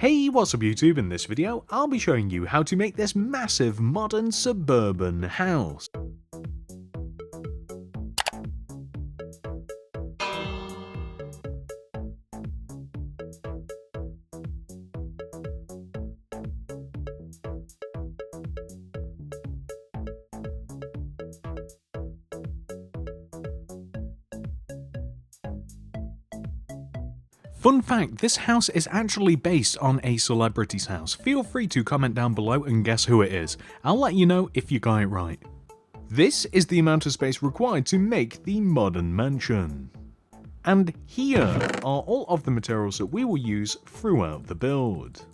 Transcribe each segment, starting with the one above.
Hey, what's up YouTube? In this video, I'll be showing you how to make this massive modern suburban house. Fun fact, this house is actually based on a celebrity's house. Feel free to comment down below and guess who it is. I'll let you know if you got it right. This is the amount of space required to make the modern mansion. And here are all of the materials that we will use throughout the build.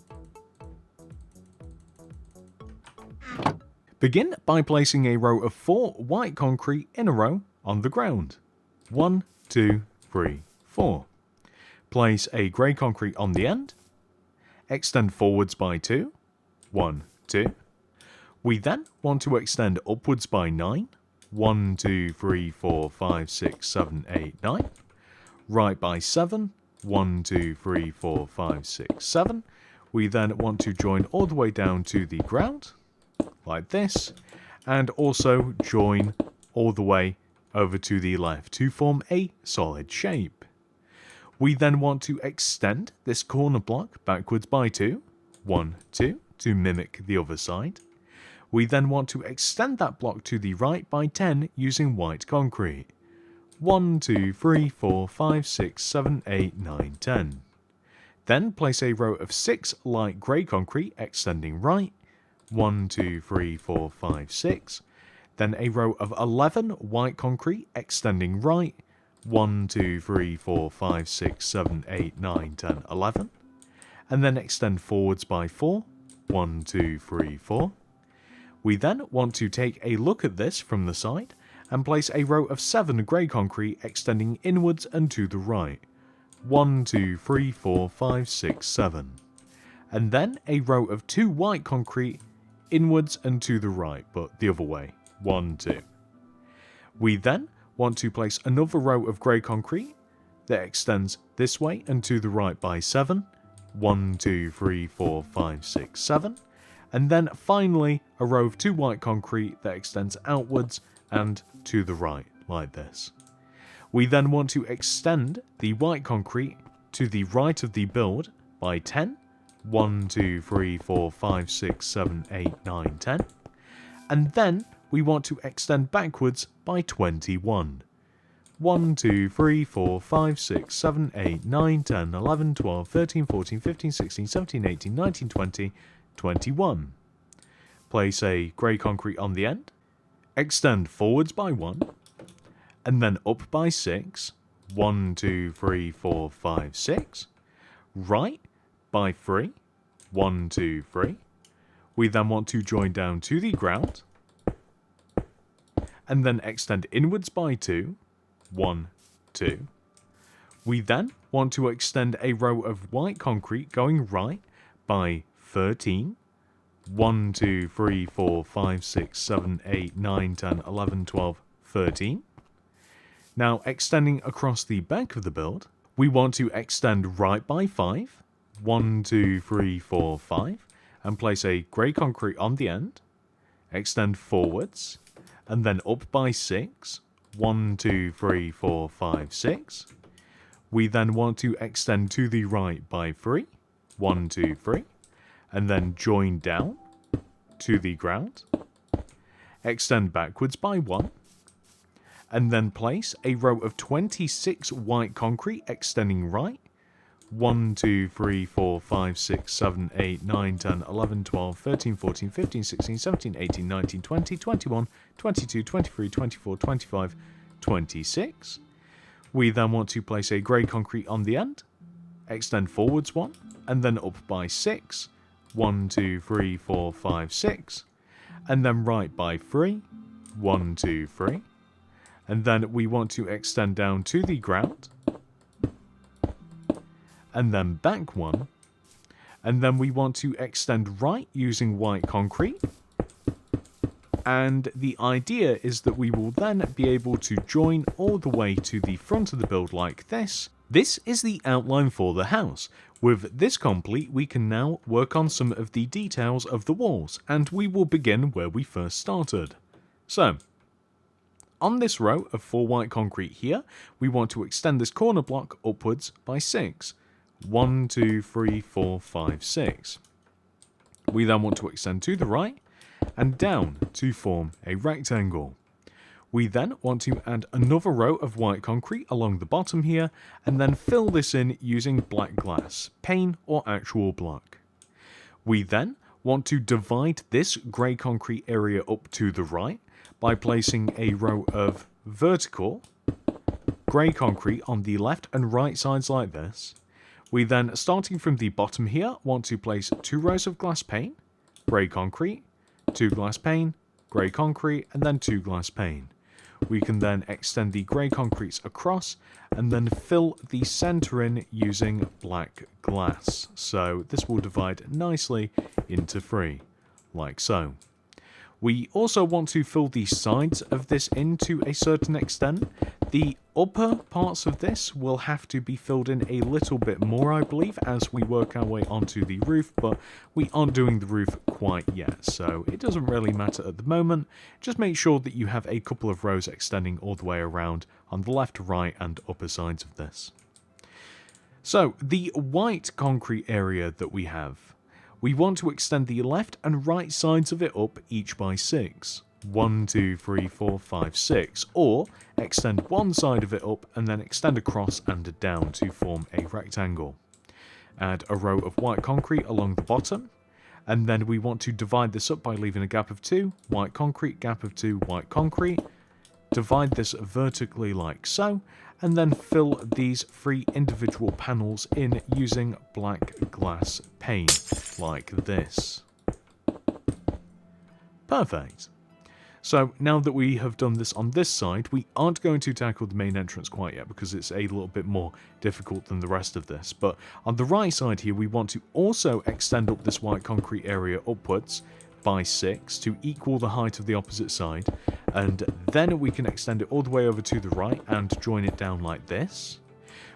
Begin by placing a row of 4 white concrete in a row on the ground. 1, 2, 3, 4. Place a grey concrete on the end. Extend forwards by 2. 1, 2. We then want to extend upwards by 9. 1, 2, 3, 4, 5, 6, 7, 8, 9. Right by 7. 1, 2, 3, 4, 5, 6, 7. We then want to join all the way down to the ground, like this, and also join all the way over to the left to form a solid shape. We then want to extend this corner block backwards by 2, 1, 2, to mimic the other side. We then want to extend that block to the right by 10 using white concrete. 1, 2, 3, 4, 5, 6, 7, 8, 9, 10. Then place a row of 6 light grey concrete extending right. 1, 2, 3, 4, 5, 6. Then a row of 11 white concrete extending right. 1, 2, 3, 4, 5, 6, 7, 8, 9, 10, 11. And then extend forwards by 4. 1, 2, 3, 4. We then want to take a look at this from the side and place a row of 7 grey concrete extending inwards and to the right. 1, 2, 3, 4, 5, 6, 7. And then a row of 2 white concrete inwards and to the right, but the other way. 1, 2. We then want to place another row of grey concrete that extends this way and to the right by 7. 1, 2, 3, 4, 5, 6, 7. And then finally a row of 2 white concrete that extends outwards and to the right, like this. We then want to extend the white concrete to the right of the build by 10. 1, 2, 3, 4, 5, 6, 7, 8, 9, 10. And then we want to extend backwards by 21. 1, 2, 3, 4, 5, 6, 7, 8, 9, 10, 11, 12, 13, 14, 15, 16, 17, 18, 19, 20, 21. Place a grey concrete on the end. Extend forwards by 1. And then up by 6. 1, 2, 3, 4, 5, 6. Right by 3. 1, 2, 3. We then want to join down to the ground. And then extend inwards by 2. 1, 2. We then want to extend a row of white concrete going right by 13. 1, 2, 3, 4, 5, 6, 7, 8, 9, 10, 11, 12, 13. Now extending across the back of the build, we want to extend right by 5. 1, 2, 3, 4, 5. And place a grey concrete on the end. Extend forwards. And then up by 6. 1, 2, 3, 4, 5, 6. We then want to extend to the right by 3. 1, 2, 3. And then join down to the ground. Extend backwards by 1. And then place a row of 26 white concrete extending right. 1, 2, 3, 4, 5, 6, 7, 8, 9, 10, 11, 12, 13, 14, 15, 16, 17, 18, 19, 20, 21, 22, 23, 24, 25, 26. We then want to place a grey concrete on the end. Extend forwards 1. And then up by 6. 1, 2, 3, 4, 5, 6. And then right by 3. 1, 2, 3. And then we want to extend down to the ground. And then back 1. And then we want to extend right using white concrete. And the idea is that we will then be able to join all the way to the front of the build like this. This is the outline for the house. With this complete, we can now work on some of the details of the walls, and we will begin where we first started. So, on this row of 4 white concrete here, we want to extend this corner block upwards by 6. 1, 2, 3, 4, 5, 6. We then want to extend to the right and down to form a rectangle. We then want to add another row of white concrete along the bottom here, and then fill this in using black glass, pane or actual block. We then want to divide this grey concrete area up to the right by placing a row of vertical grey concrete on the left and right sides like this. We then, starting from the bottom here, want to place 2 rows of glass pane, grey concrete, 2 glass pane, grey concrete, and then 2 glass pane. We can then extend the grey concretes across and then fill the centre in using black glass. So this will divide nicely into 3, like so. We also want to fill the sides of this in to a certain extent. The upper parts of this will have to be filled in a little bit more, I believe, as we work our way onto the roof, but we aren't doing the roof quite yet, so it doesn't really matter at the moment. Just make sure that you have a couple of rows extending all the way around on the left, right, and upper sides of this. So, the white concrete area that we have, we want to extend the left and right sides of it up each by 6. 1, 2, 3, 4, 5, 6. Or extend one side of it up and then extend across and down to form a rectangle. Add a row of white concrete along the bottom. And then we want to divide this up by leaving a gap of 2. White concrete, gap of 2, white concrete. Divide this vertically like so. And then fill these 3 individual panels in using black glass pane, like this. Perfect. So now that we have done this on this side, we aren't going to tackle the main entrance quite yet because it's a little bit more difficult than the rest of this. But on the right side here, we want to also extend up this white concrete area upwards by 6 to equal the height of the opposite side, and then we can extend it all the way over to the right and join it down like this.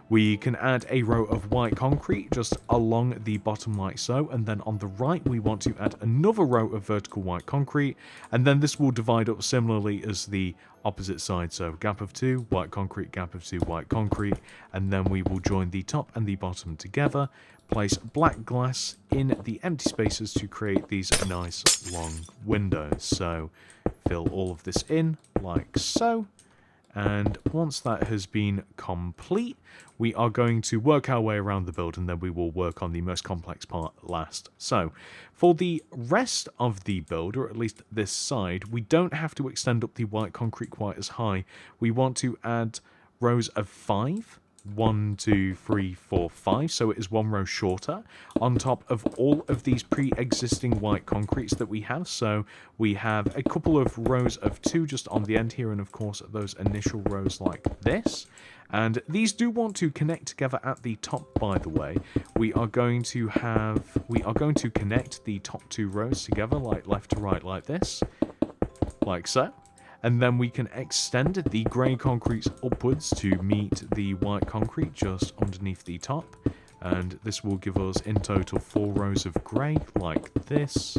We can add a row of white concrete just along the bottom like so, and then on the right we want to add another row of vertical white concrete, and then this will divide up similarly as the opposite side, so gap of 2, white concrete, gap of 2, white concrete, and then we will join the top and the bottom together, place black glass in the empty spaces to create these nice long windows. So fill all of this in like so. And once that has been complete, we are going to work our way around the build, and then we will work on the most complex part last. So, for the rest of the build, or at least this side, we don't have to extend up the white concrete quite as high. We want to add rows of 5. 1, 2, 3, 4, 5, so it is 1 row shorter on top of all of these pre-existing white concretes that we have. So we have a couple of rows of 2 just on the end here, and of course those initial rows like this. And these do want to connect together at the top, by the way. We are going to connect the top 2 rows together, like left to right like this, like so. And then we can extend the grey concrete upwards to meet the white concrete just underneath the top. And this will give us in total 4 rows of grey, like this.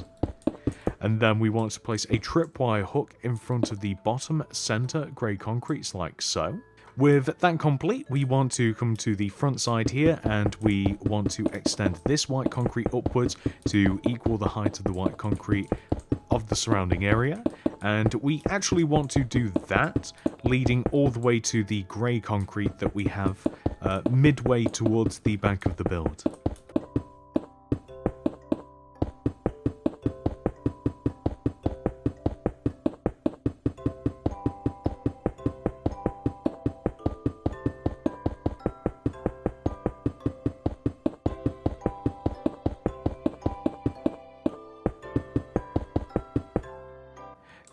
And then we want to place a tripwire hook in front of the bottom centre grey concretes, like so. With that complete, we want to come to the front side here, and we want to extend this white concrete upwards to equal the height of the white concrete of the surrounding area. And we actually want to do that leading all the way to the grey concrete that we have midway towards the back of the build.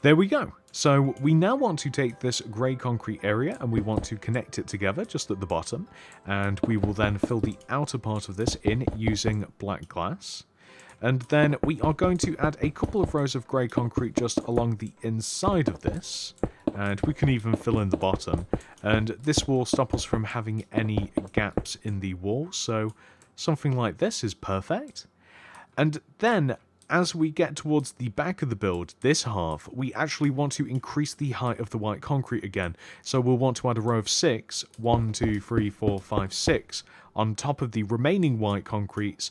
There we go. So we now want to take this grey concrete area and we want to connect it together just at the bottom, and we will then fill the outer part of this in using black glass. And then we are going to add a couple of rows of grey concrete just along the inside of this, And we can even fill in the bottom. And this will stop us from having any gaps in the wall. So something like this is perfect. And then, as we get towards the back of the build, this half, we actually want to increase the height of the white concrete again. So we'll want to add a row of 6, 1, 2, 3, 4, 5, 6, on top of the remaining white concretes,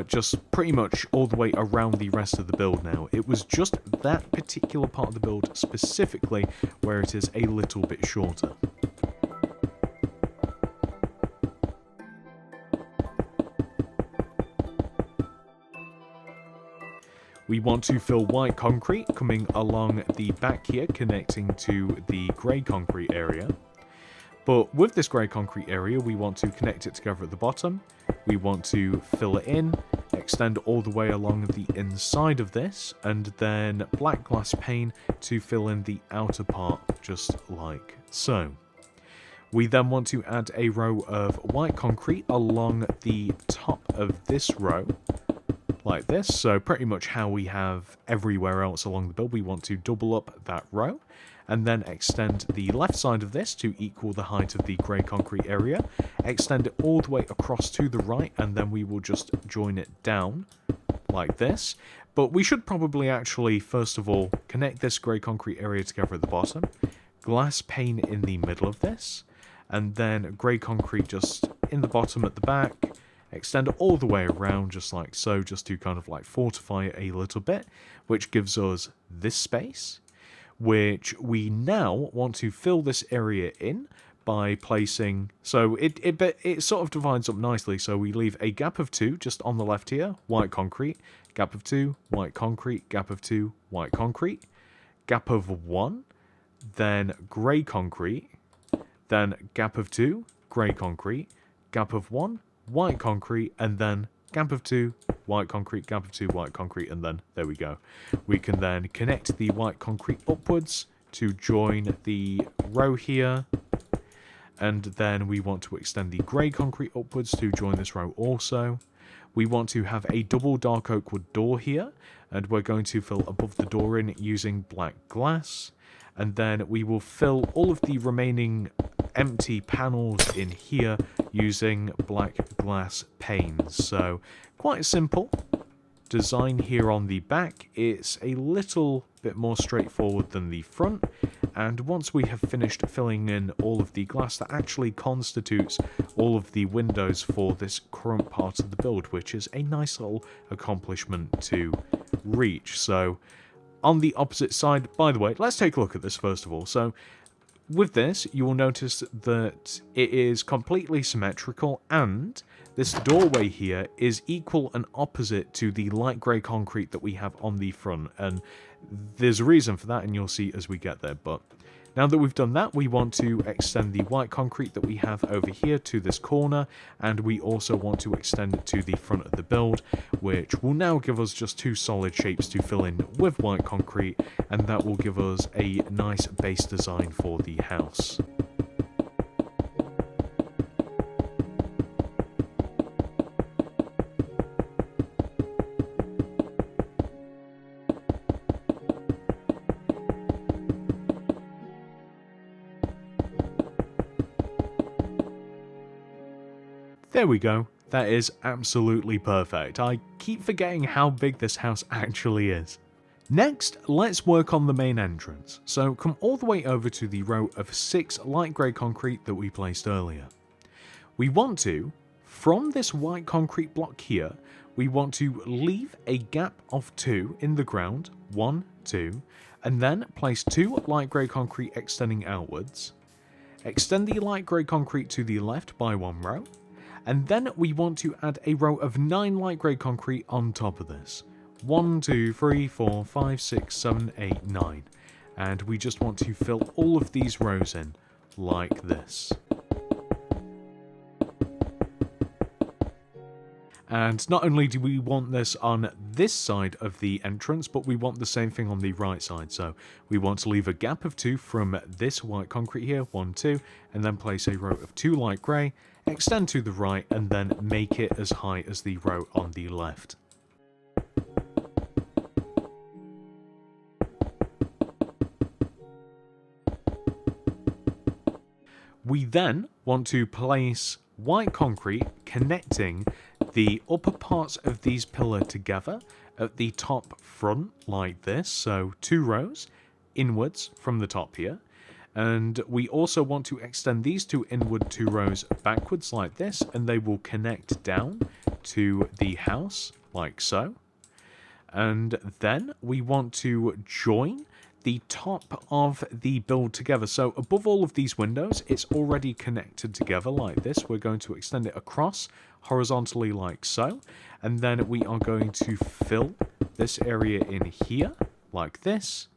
just pretty much all the way around the rest of the build now. It was just that particular part of the build specifically where it is a little bit shorter. We want to fill white concrete coming along the back here, connecting to the grey concrete area. But with this grey concrete area, we want to connect it together at the bottom. We want to fill it in, extend all the way along the inside of this, and then black glass pane to fill in the outer part, just like so. We then want to add a row of white concrete along the top of this row, like this. So pretty much how we have everywhere else along the build, we want to double up that row and then extend the left side of this to equal the height of the grey concrete area, extend it all the way across to the right, and then we will just join it down like this. But we should probably actually first of all connect this grey concrete area together at the bottom, glass pane in the middle of this, and then grey concrete just in the bottom at the back, extend it all the way around just like so, just to kind of like fortify it a little bit, which gives us this space, which we now want to fill this area in by placing, so it sort of divides up nicely. So we leave a gap of 2 just on the left here, white concrete, gap of 2, white concrete, gap of 2, white concrete, gap of 1, then grey concrete, then gap of 2, grey concrete, gap of 1, white concrete, and then gap of 2, white concrete, gap of 2, white concrete, and then there we go. We can then connect the white concrete upwards to join the row here, and then we want to extend the grey concrete upwards to join this row also. We want to have a double dark oak wood door here, and we're going to fill above the door in using black glass, and then we will fill all of the remaining empty panels in here using black glass panes. So quite a simple design here on the back. It's a little bit more straightforward than the front, and once we have finished filling in all of the glass, that actually constitutes all of the windows for this current part of the build, which is a nice little accomplishment to reach. So on the opposite side, by the way, let's take a look at this first of all. So with this, you will notice that it is completely symmetrical, and this doorway here is equal and opposite to the light grey concrete that we have on the front, and there's a reason for that, and you'll see as we get there. But now that we've done that, we want to extend the white concrete that we have over here to this corner, and we also want to extend it to the front of the build, which will now give us just 2 solid shapes to fill in with white concrete, and that will give us a nice base design for the house. There we go. That is absolutely perfect. I keep forgetting how big this house actually is. Next, let's work on the main entrance. So come all the way over to the row of 6 light grey concrete that we placed earlier. We want to, from this white concrete block here, we want to leave a gap of 2 in the ground, 1, 2, and then place 2 light grey concrete extending outwards. Extend the light grey concrete to the left by 1 row. And then we want to add a row of 9 light grey concrete on top of this. 1, 2, 3, 4, 5, 6, 7, 8, 9. And we just want to fill all of these rows in like this. And not only do we want this on this side of the entrance, but we want the same thing on the right side. So we want to leave a gap of 2 from this white concrete here, 1, 2, and then place a row of 2 light grey, extend to the right, and then make it as high as the row on the left. We then want to place white concrete connecting the upper parts of these pillars together at the top front like this, so 2 rows inwards from the top here. And we also want to extend these 2 inward 2 rows backwards like this, and they will connect down to the house like so. And then we want to join the top of the build together. So above all of these windows, it's already connected together like this. We're going to extend it across horizontally like so. And then we are going to fill this area in here like this.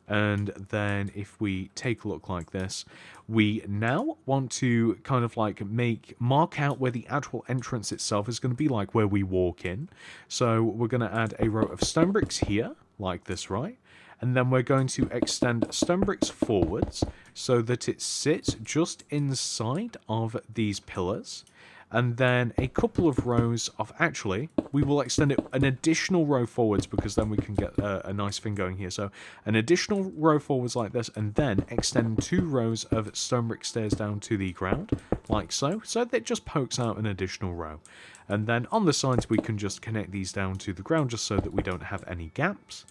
And then if we take a look like this, we now want to kind of like mark out where the actual entrance itself is going to be, like where we walk in. So we're going to add a row of stone bricks here like this, right? And then we're going to extend stone bricks forwards so that it sits just inside of these pillars. And then a couple of rows of, actually, we will extend it an additional row forwards because then we can get a nice thing going here. So an additional row forwards like this, and then extend 2 rows of stone brick stairs down to the ground, like so. So that just pokes out an additional row. And then on the sides, we can just connect these down to the ground just so that we don't have any gaps.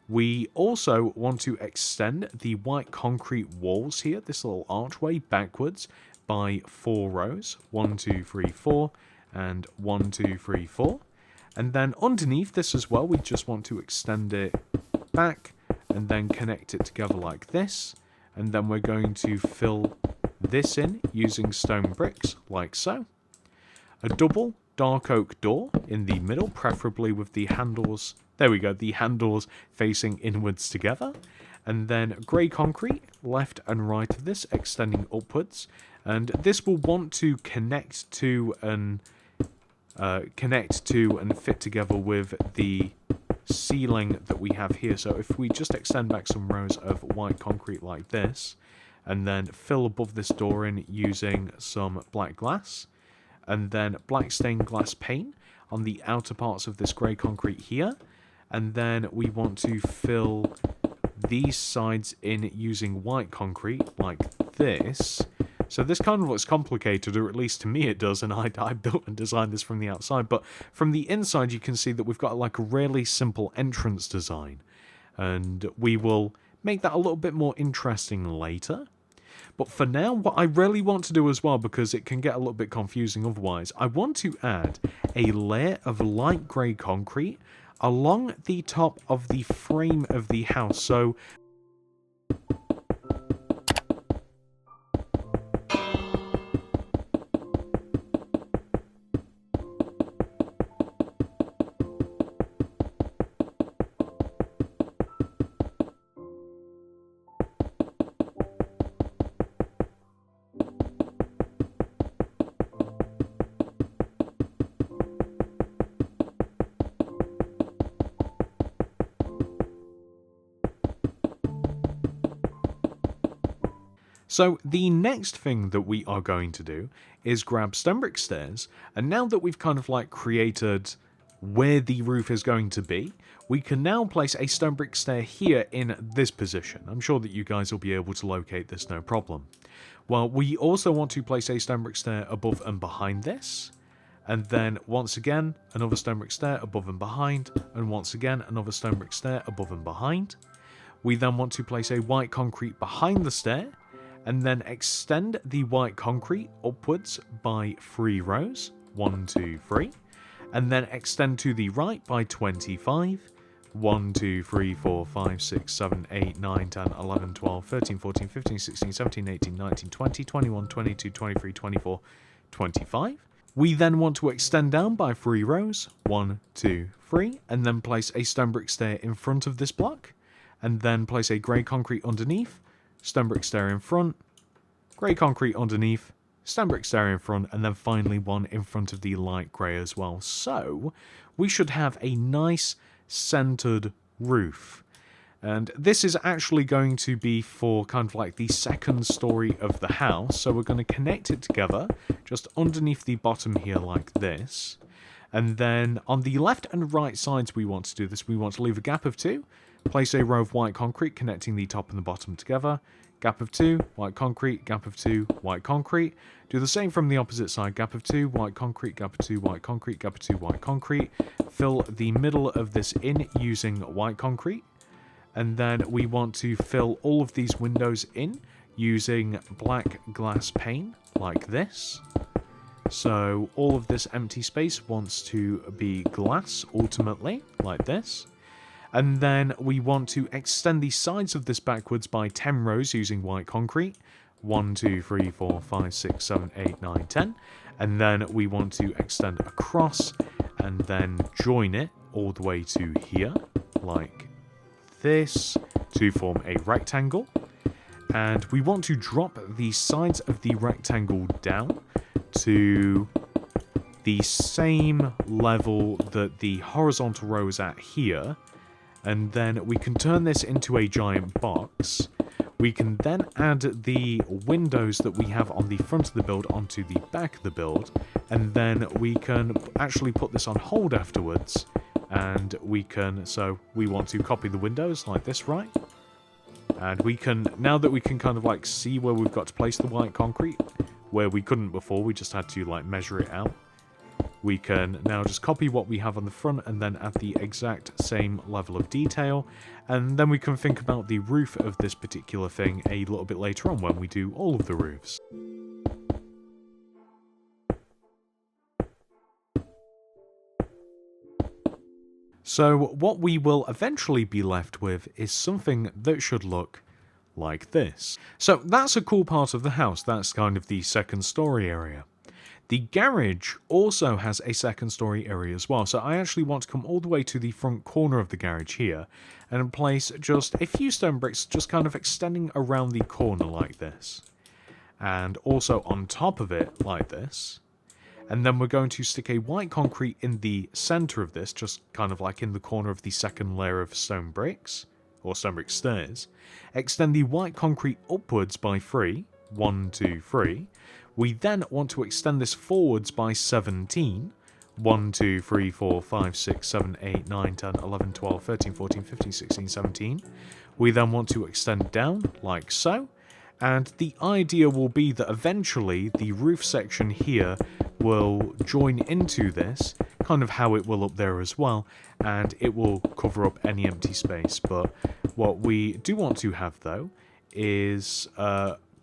We also want to extend the white concrete walls here, this little archway, backwards by 4 rows. 1, 2, 3, 4, and 1, 2, 3, 4. And then underneath this as well, we just want to extend it back and then connect it together like this. And then we're going to fill this in using stone bricks, like so. A double dark oak door in the middle, preferably with the handles, there we go, the handles facing inwards together. And then grey concrete, left and right of this, extending upwards. And this will want to connect to and fit together with the ceiling that we have here. So if we just extend back some rows of white concrete like this, and then fill above this door in using some black glass, and then black stained glass paint on the outer parts of this grey concrete here. And then we want to fill these sides in using white concrete like this. So this kind of looks complicated, or at least to me it does, and I built and designed this from the outside. But from the inside you can see that we've got like a really simple entrance design. And we will make that a little bit more interesting later. But for now, what I really want to do as well, because it can get a little bit confusing otherwise, I want to add a layer of light grey concrete along the top of the frame of the house. So So the next thing that we are going to do is grab stone brick stairs, and now that we've kind of like created where the roof is going to be, we can now place a stone brick stair here in this position. I'm sure that you guys will be able to locate this no problem. Well, we also want to place a stone brick stair above and behind this, and then once again another stone brick stair above and behind, and once again another stone brick stair above and behind. We then want to place a white concrete behind the stair, and then extend the white concrete upwards by 3 rows, 1, 2, 3, and then extend to the right by 25, 1, 2, 3, 4, 5, 6, 7, 8, 9, 10, 11, 12, 13, 14, 15, 16, 17, 18, 19, 20, 21, 22, 23, 24, 25. We then want to extend down by 3 rows, 1, 2, 3, and then place a stone brick stair in front of this block, and then place a grey concrete underneath, stone brick stair in front, grey concrete underneath, stone brick stair in front, and then finally one in front of the light grey as well. So we should have a nice centered roof. And this is actually going to be for kind of like the second story of the house. So we're going to connect it together just underneath the bottom here like this. And then on the left and right sides we want to do this. We want to leave a gap of 2. Place a row of white concrete connecting the top and the bottom together. gap of 2, white concrete, gap of 2, white concrete. Do the same from the opposite side, gap of 2, white concrete, gap of 2, white concrete, gap of 2, white concrete. Fill the middle of this in using white concrete. And then we want to fill all of these windows in using black glass pane, like this. So all of this empty space wants to be glass, ultimately, like this. And then we want to extend the sides of this backwards by 10 rows using white concrete. 1, 2, 3, 4, 5, 6, 7, 8, 9, 10. And then we want to extend across and then join it all the way to here, like this, to form a rectangle. And we want to drop the sides of the rectangle down to the same level that the horizontal row is at here. And then we can turn this into a giant box. We can then add the windows that we have on the front of the build onto the back of the build. And then we can actually put this on hold afterwards. And we can, so we want to copy the windows like this, right? And we can, now that we can kind of like see where we've got to place the white concrete, where we couldn't before, we just had to like measure it out. We can now just copy what we have on the front and then add the exact same level of detail. And then we can think about the roof of this particular thing a little bit later on when we do all of the roofs. So what we will eventually be left with is something that should look like this. So that's a cool part of the house. That's kind of the second story area. The garage also has a second story area as well. So I actually want to come all the way to the front corner of the garage here and place just a few stone bricks just kind of extending around the corner like this. And also on top of it like this. And then we're going to stick a white concrete in the center of this, just kind of like in the corner of the second layer of stone bricks, or stone brick stairs. Extend the white concrete upwards by 3, 1, 2, 3. We then want to extend this forwards by 17, 1, 2, 3, 4, 5, 6, 7, 8, 9, 10, 11, 12, 13, 14, 15, 16, 17. We then want to extend down, like so. And the idea will be that eventually the roof section here will join into this, kind of how it will up there as well, and it will cover up any empty space. But what we do want to have, though, is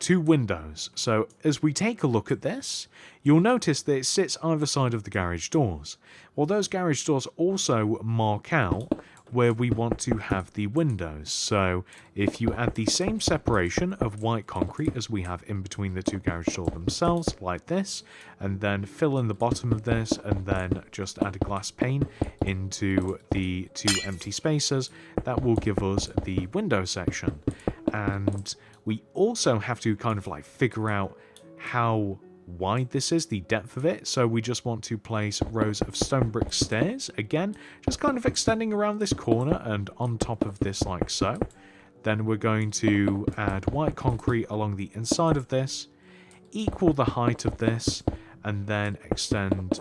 2 windows. So as we take a look at this, you'll notice that it sits either side of the garage doors. Well, those garage doors also mark out where we want to have the windows. So if you add the same separation of white concrete as we have in between the 2 garage doors themselves, like this, and then fill in the bottom of this, and then just add a glass pane into the 2 empty spaces, that will give us the window section. And we also have to kind of like figure out how wide this is, the depth of it. So we just want to place rows of stone brick stairs, again, just kind of extending around this corner and on top of this like so. Then we're going to add white concrete along the inside of this, equal the height of this, and then extend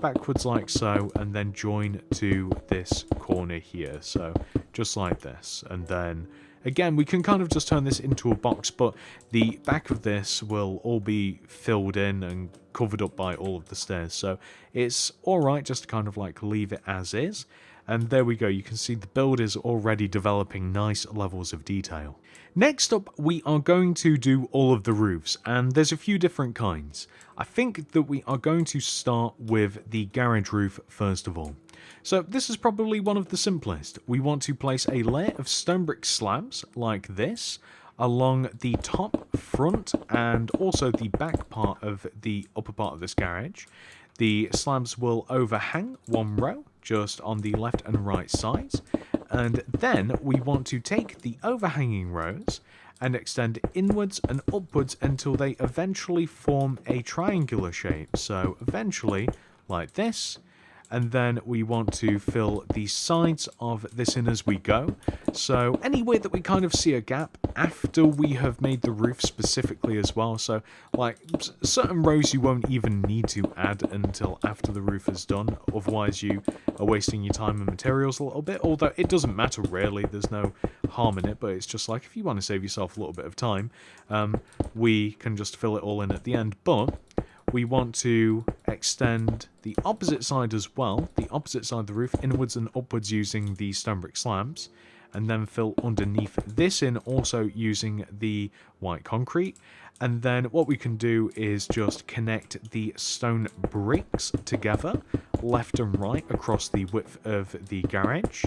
backwards like so, and then join to this corner here. So just like this. And then again, we can kind of just turn this into a box, but the back of this will all be filled in and covered up by all of the stairs. So it's alright just to kind of like leave it as is. And there we go, you can see the build is already developing nice levels of detail. Next up, we are going to do all of the roofs, and there's a few different kinds. I think that we are going to start with the garage roof first of all. So this is probably one of the simplest. We want to place a layer of stone brick slabs like this along the top, front, and also the back part of the upper part of this garage. The slabs will overhang one row just on the left and right sides, and then we want to take the overhanging rows and extend inwards and upwards until they eventually form a triangular shape. So eventually like this. and then we want to fill the sides of this in as we go. So anywhere that we kind of see a gap after we have made the roof specifically as well. So like certain rows you won't even need to add until after the roof is done. Otherwise you are wasting your time and materials a little bit. Although it doesn't matter really, there's no harm in it. But it's just like if you want to save yourself a little bit of time, we can just fill it all in at the end. But we want to extend the opposite side as well, the opposite side of the roof, inwards and upwards using the stone brick slabs, and then fill underneath this in also using the white concrete. And then what we can do is just connect the stone bricks together, left and right across the width of the garage,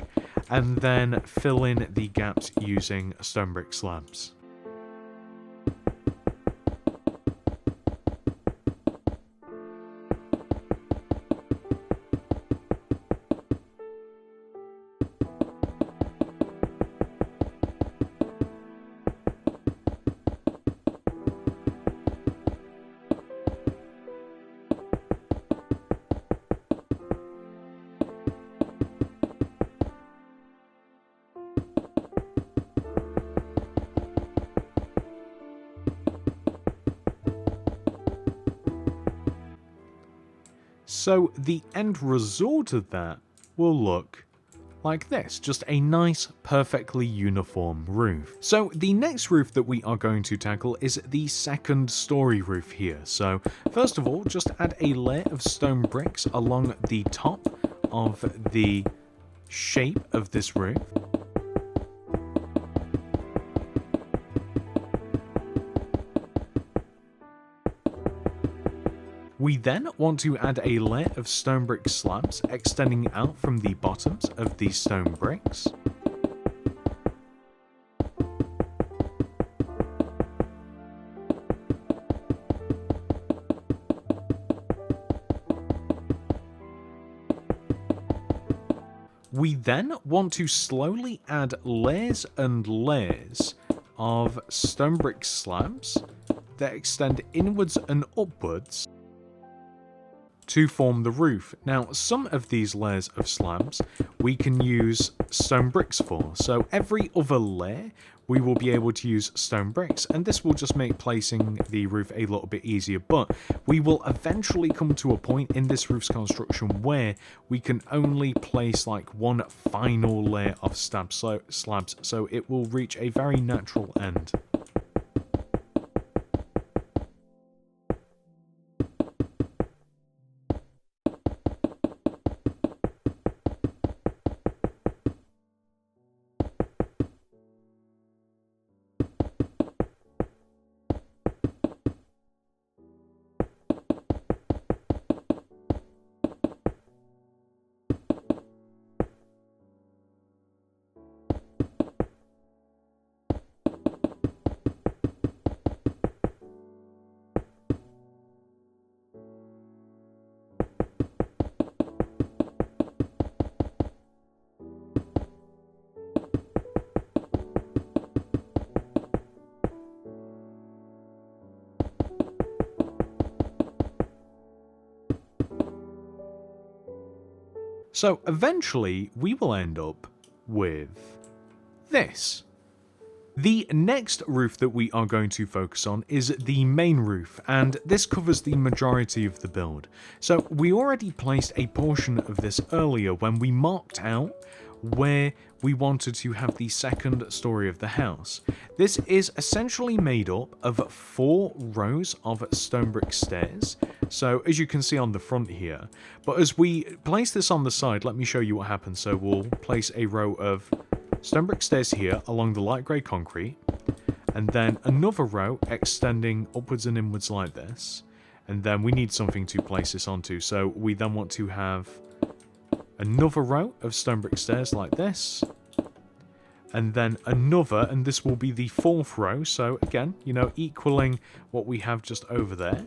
and then fill in the gaps using stone brick slabs. So the end result of that will look like this, just a nice, perfectly uniform roof. So the next roof that we are going to tackle is the second story roof here. So first of all, just add a layer of stone bricks along the top of the shape of this roof. We then want to add a layer of stone brick slabs extending out from the bottoms of these stone bricks. We then want to slowly add layers and layers of stone brick slabs that extend inwards and upwards to form the roof. Now, some of these layers of slabs we can use stone bricks for. So every other layer we will be able to use stone bricks, and this will just make placing the roof a little bit easier. But we will eventually come to a point in this roof's construction where we can only place like one final layer of slabs, so it will reach a very natural end. So eventually we will end up with this. The next roof that we are going to focus on is the main roof, and this covers the majority of the build. So we already placed a portion of this earlier when we marked out where we wanted to have the second story of the house. This is essentially made up of 4 rows of stone brick stairs, so as you can see on the front here. But as we place this on the side, let me show you what happens. So we'll place a row of stone brick stairs here along the light grey concrete, and then another row extending upwards and inwards like this, and then we need something to place this onto, so we then want to have another row of stone brick stairs like this, and then another, and this will be the 4th row, so again, you know, equaling what we have just over there.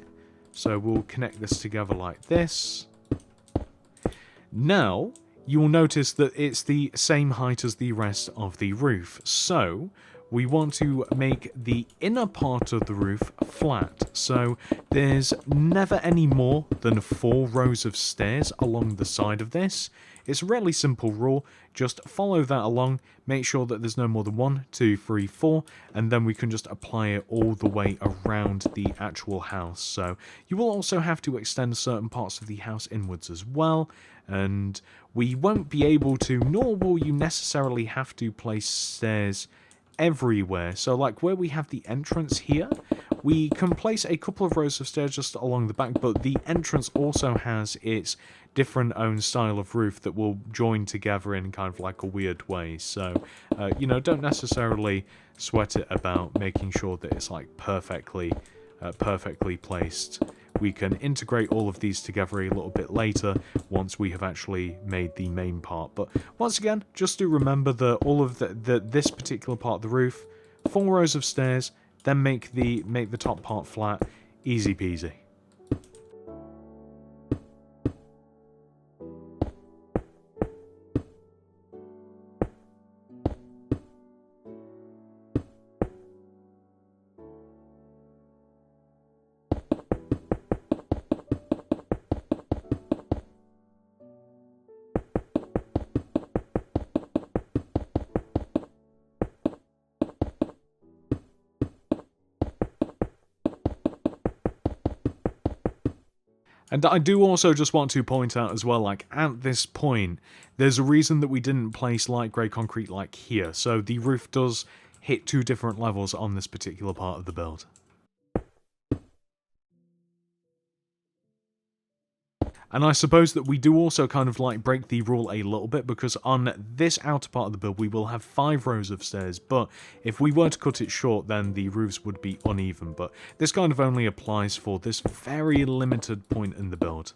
So we'll connect this together like this. Now you will notice that it's the same height as the rest of the roof, so we want to make the inner part of the roof flat. So there's never any more than 4 rows of stairs along the side of this. It's a really simple rule. Just follow that along, make sure that there's no more than 1, 2, 3, 4, and then we can just apply it all the way around the actual house. So you will also have to extend certain parts of the house inwards as well, and we won't be able to, nor will you necessarily have to place stairs everywhere. So like where we have the entrance here, we can place a couple of rows of stairs just along the back, but the entrance also has its different own style of roof that will join together in kind of like a weird way. So, you know, don't necessarily sweat it about making sure that it's like perfectly placed. We can integrate all of these together a little bit later once we have actually made the main part. But once again, just do remember that all of this particular part of the roof, 4 rows of stairs, then make the top part flat, easy peasy. And I do also just want to point out as well, like, at this point, there's a reason that we didn't place light grey concrete like here. So the roof does hit 2 different levels on this particular part of the build. And I suppose that we do also kind of like break the rule a little bit, because on this outer part of the build we will have 5 rows of stairs, but if we were to cut it short then the roofs would be uneven, but this kind of only applies for this very limited point in the build.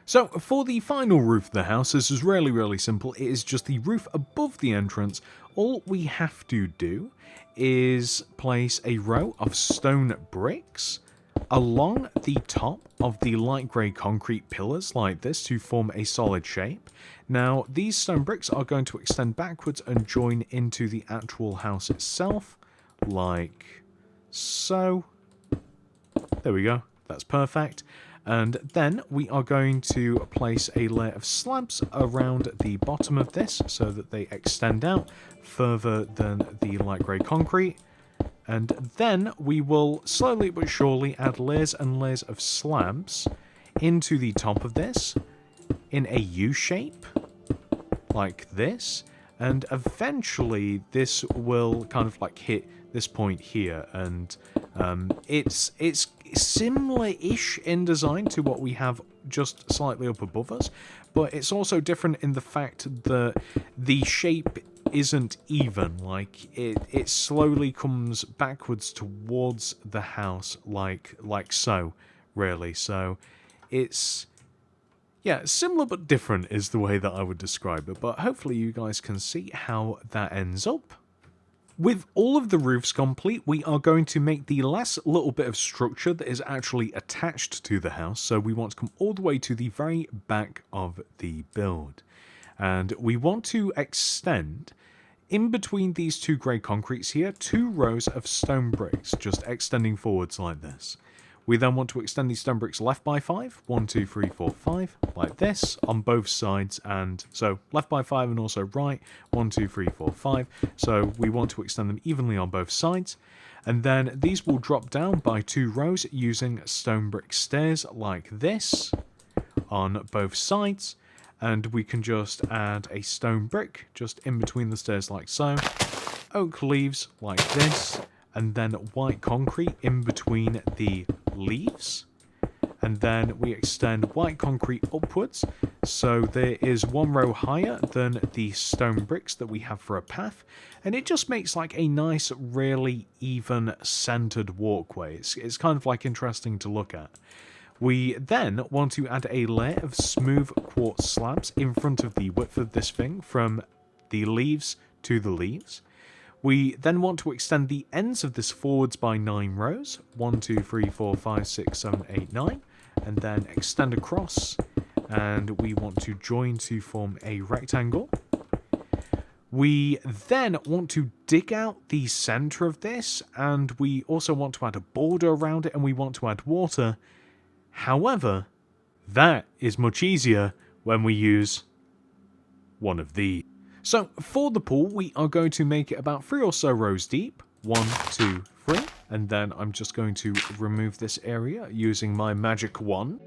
So for the final roof of the house, this is really simple. It is just the roof above the entrance. All we have to do is place a row of stone bricks along the top of the light grey concrete pillars like this to form a solid shape. Now these stone bricks are going to extend backwards and join into the actual house itself like so. There we go. That's perfect. And then we are going to place a layer of slabs around the bottom of this so that they extend out further than the light grey concrete. And then we will slowly but surely add layers and layers of slabs into the top of this in a U shape, like this. And eventually this will kind of like hit this point here, and it's similar-ish in design to what we have just slightly up above us, but it's also different in the fact that the shape isn't even. Like it slowly comes backwards towards the house, like so, really. So it's, yeah, similar but different is the way that I would describe it, but hopefully you guys can see how that ends up. With all of the roofs complete, we are going to make the last little bit of structure that is actually attached to the house. So we want to come all the way to the very back of the build. And we want to extend, in between these two grey concretes here, 2 rows of stone bricks, just extending forwards like this. We then want to extend these stone bricks left by 5, 1, 2, 3, 4, 5, like this, on both sides, and so left by 5 and also right, 1, 2, 3, 4, 5, so we want to extend them evenly on both sides, and then these will drop down by 2 rows using stone brick stairs like this, on both sides, and we can just add a stone brick just in between the stairs like so, oak leaves like this, and then white concrete in between the leaves, and then we extend white concrete upwards so there is 1 row higher than the stone bricks that we have for a path, and it just makes like a nice, really even centered walkway. It's kind of like interesting to look at. We then want to add a layer of smooth quartz slabs in front of the width of this thing from the leaves to the leaves. We then want to extend the ends of this forwards by 9 rows, 1, 2, 3, 4, 5, 6, 7, 8, 9, and then extend across, and we want to join to form a rectangle. We then want to dig out the center of this, and we also want to add a border around it, and we want to add water. However, that is much easier when we use one of these. So for the pool, we are going to make it about 3 or so rows deep. 1, 2, 3. And then I'm just going to remove this area using my magic wand.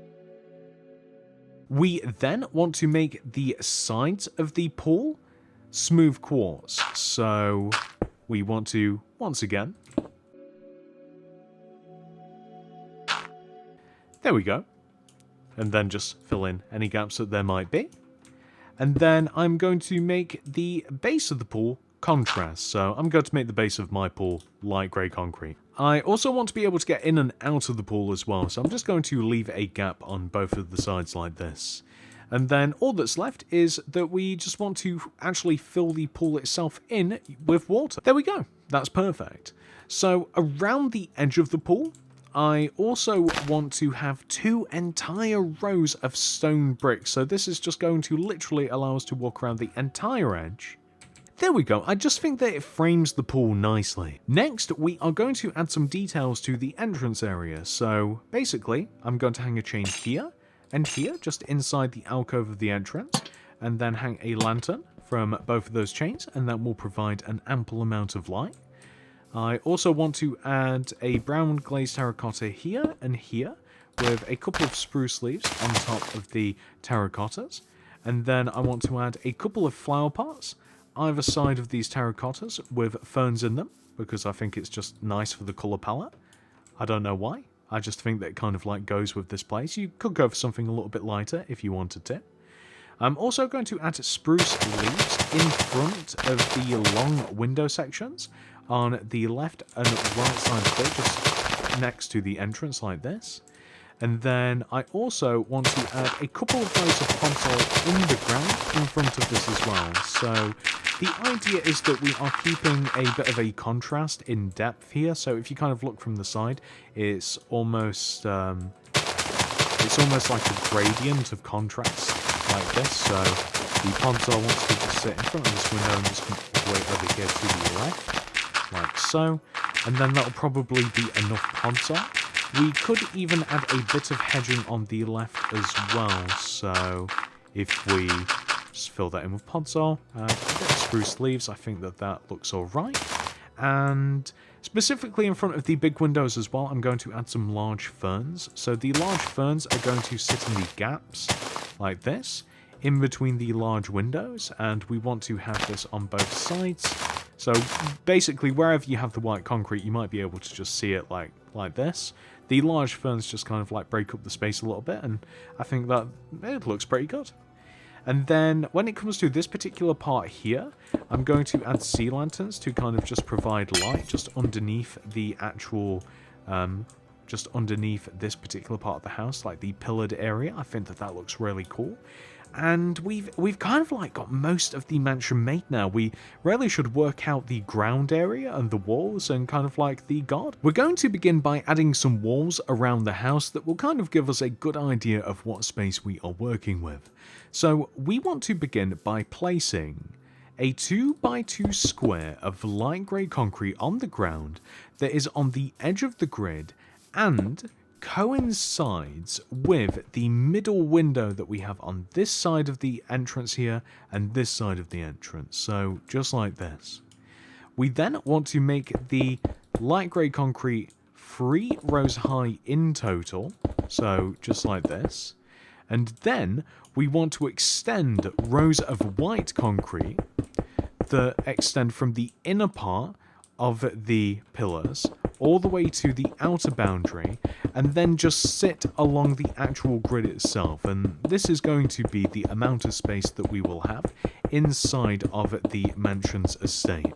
We then want to make the sides of the pool smooth quartz. So we want to, once again, there we go. And then just fill in any gaps that there might be. And then I'm going to make the base of the pool contrast. So I'm going to make the base of my pool light grey concrete. I also want to be able to get in and out of the pool as well. So I'm just going to leave a gap on both of the sides like this. And then all that's left is that we just want to actually fill the pool itself in with water. There we go. That's perfect. So around the edge of the pool, I also want to have 2 entire rows of stone bricks. So this is just going to literally allow us to walk around the entire edge. There we go. I just think that it frames the pool nicely. Next, we are going to add some details to the entrance area. So basically, I'm going to hang a chain here and here, just inside the alcove of the entrance, and then hang a lantern from both of those chains, and that will provide an ample amount of light. I also want to add a brown glazed terracotta here and here with a couple of spruce leaves on top of the terracottas. And then I want to add a couple of flower pots either side of these terracottas with ferns in them, because I think it's just nice for the colour palette. I don't know why. I just think that it kind of like goes with this place. You could go for something a little bit lighter if you wanted to. I'm also going to add spruce leaves in front of the long window sections on the left and right side of it, just next to the entrance like this. And then I also want to add a couple of rows of console in the ground in front of this as well. So the idea is that we are keeping a bit of a contrast in depth here. So if you kind of look from the side, it's almost like a gradient of contrast like this. So the console wants to just sit in front of this window and just come all the way over here to the left, like so. and then that'll probably be enough pods on. We could even add a bit of hedging on the left as well, so if we just fill that in with podzol, a bit of spruce leaves, I think that looks alright. And specifically in front of the big windows as well, I'm going to add some large ferns. So the large ferns are going to sit in the gaps like this, in between the large windows, and we want to have this on both sides. So basically wherever you have the white concrete, you might be able to just see it like this. The large ferns just kind of like break up the space a little bit, and I think that it looks pretty good. And then when it comes to this particular part here, I'm going to add sea lanterns to kind of just provide light just underneath the actual, just underneath this particular part of the house, like the pillared area. I think that looks really cool. And we've kind of like got most of the mansion made now. We really should work out the ground area and the walls and kind of like the god. We're going to begin by adding some walls around the house that will kind of give us a good idea of what space we are working with. So we want to begin by placing a 2x2 square of light grey concrete on the ground that is on the edge of the grid and coincides with the middle window that we have on this side of the entrance here and this side of the entrance. So just like this. We then want to make the light grey concrete 3 rows high in total. So just like this. And then we want to extend rows of white concrete that extend from the inner part of the pillars all the way to the outer boundary, and then just sit along the actual grid itself. And this is going to be the amount of space that we will have inside of the mansion's estate.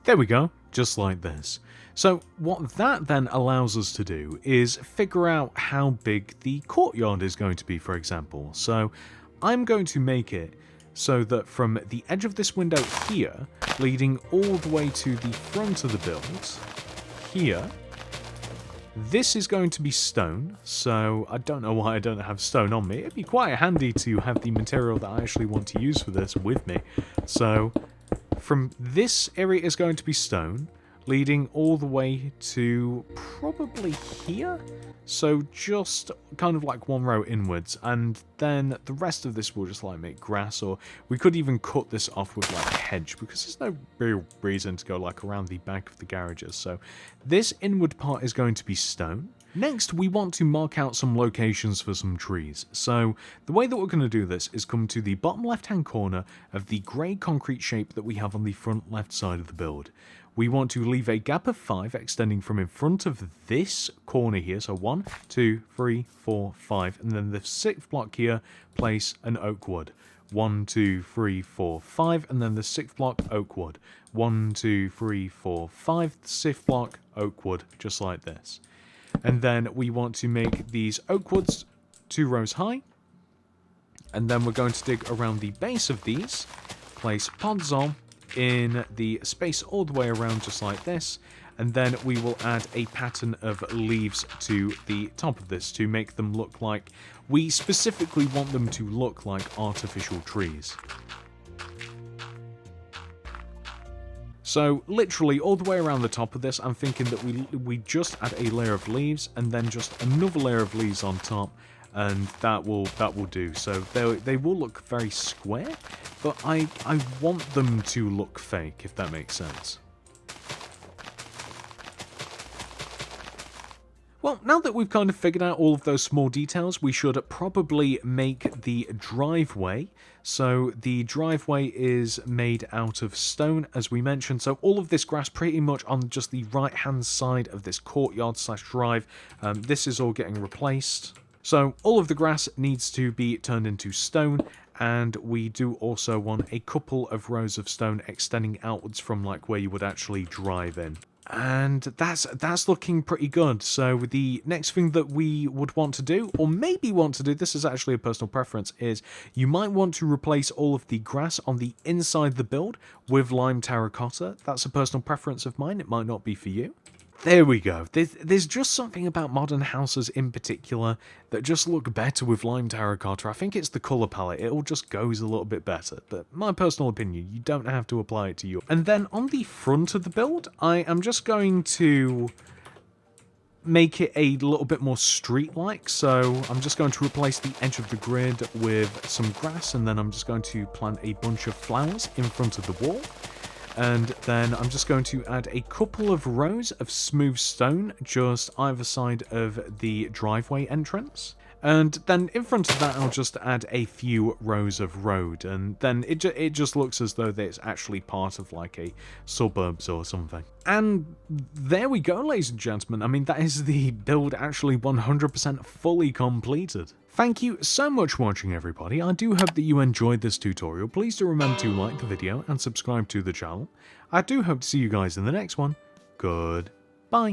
There we go, just like this. So what that then allows us to do is figure out how big the courtyard is going to be, for example. So I'm going to make it so that from the edge of this window here, leading all the way to the front of the build, here, this is going to be stone. So I don't know why I don't have stone on me. It'd be quite handy to have the material that I actually want to use for this with me. So from this area is going to be stone, leading all the way to probably here. So just kind of like one row inwards, and then the rest of this will just like make grass, or we could even cut this off with like a hedge, because there's no real reason to go like around the back of the garages. So this inward part is going to be stone. Next, we want to mark out some locations for some trees. So the way that we're going to do this is come to the bottom left-hand corner of the grey concrete shape that we have on the front left side of the build. We want to leave a gap of 5 extending from in front of this corner here. So 1, 2, 3, 4, 5. And then the 6th block here, place an oak wood. 1, 2, 3, 4, 5. And then the 6th block, oak wood. 1, 2, 3, 4, 5. The 6th block, oak wood, just like this. And then we want to make these oak woods 2 rows high. And then we're going to dig around the base of these, place pods on in the space all the way around just like this. And then we will add a pattern of leaves to the top of this to make them look like, we specifically want them to look like artificial trees. So literally all the way around the top of this, I'm thinking that we just add a layer of leaves and then just another layer of leaves on top, and that will do. So they will look very square, but I want them to look fake, if that makes sense. Well, now that we've kind of figured out all of those small details, we should probably make the driveway. So the driveway is made out of stone, as we mentioned. So all of this grass pretty much on just the right-hand side of this courtyard slash drive. This is all getting replaced. So all of the grass needs to be turned into stone. And we do also want a couple of rows of stone extending outwards from like where you would actually drive in. And that's looking pretty good. So the next thing that we would want to do, or maybe want to do, this is actually a personal preference, is you might want to replace all of the grass on the inside the build with lime terracotta. That's a personal preference of mine. It might not be for you. There we go. There's just something about modern houses in particular that just look better with lime terracotta. I think it's the colour palette. It all just goes a little bit better. But my personal opinion, you don't have to apply it to you. And then on the front of the build, I am just going to make it a little bit more street-like. So I'm just going to replace the edge of the grid with some grass, and then I'm just going to plant a bunch of flowers in front of the wall. And then I'm just going to add a couple of rows of smooth stone just either side of the driveway entrance. And then in front of that, I'll just add a few rows of road. And then it just looks as though it's actually part of like a suburbs or something. And there we go, ladies and gentlemen. I mean, that is the build actually 100% fully completed. Thank you so much for watching, everybody. I do hope that you enjoyed this tutorial. Please do remember to like the video and subscribe to the channel. I do hope to see you guys in the next one. Goodbye.